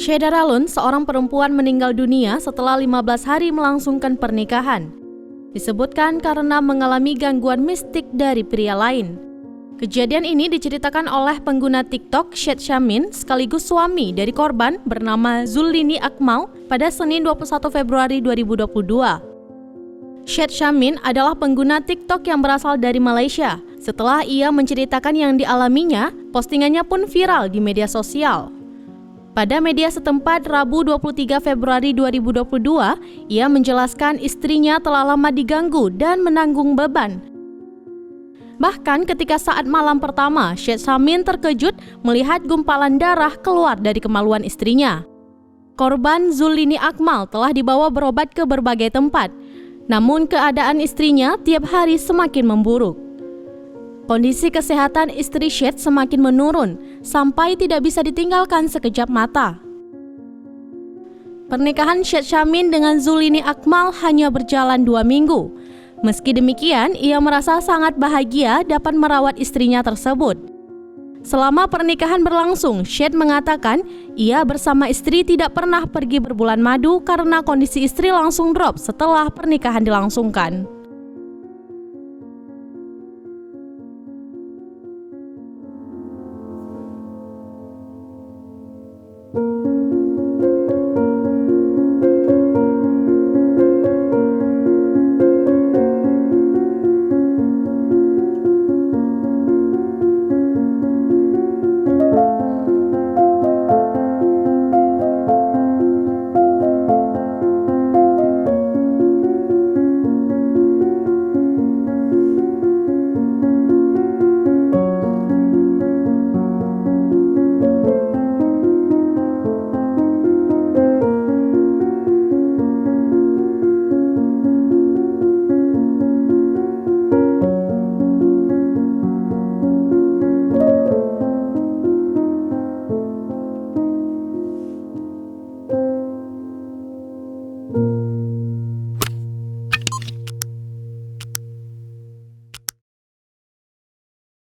Syeda Ralun, seorang perempuan meninggal dunia setelah 15 hari melangsungkan pernikahan. Disebutkan karena mengalami gangguan mistik dari pria lain. Kejadian ini diceritakan oleh pengguna TikTok Syed Syamin sekaligus suami dari korban bernama Zulini Akmal pada Senin 21 Februari 2022. Syed Syamin adalah pengguna TikTok yang berasal dari Malaysia. Setelah ia menceritakan yang dialaminya, postingannya pun viral di media sosial. Pada media setempat Rabu 23 Februari 2022, ia menjelaskan istrinya telah lama diganggu dan menanggung beban. Bahkan ketika saat malam pertama, Syed Syamin terkejut melihat gumpalan darah keluar dari kemaluan istrinya. Korban Zulini Akmal telah dibawa berobat ke berbagai tempat, namun keadaan istrinya tiap hari semakin memburuk. Kondisi kesehatan istri Syed semakin menurun sampai tidak bisa ditinggalkan sekejap mata. Pernikahan Syed Syamin dengan Zulini Akmal hanya berjalan 2 minggu. Meski demikian, ia merasa sangat bahagia dapat merawat istrinya tersebut. Selama pernikahan berlangsung, Syed mengatakan ia bersama istri tidak pernah pergi berbulan madu karena kondisi istri langsung drop setelah pernikahan dilangsungkan.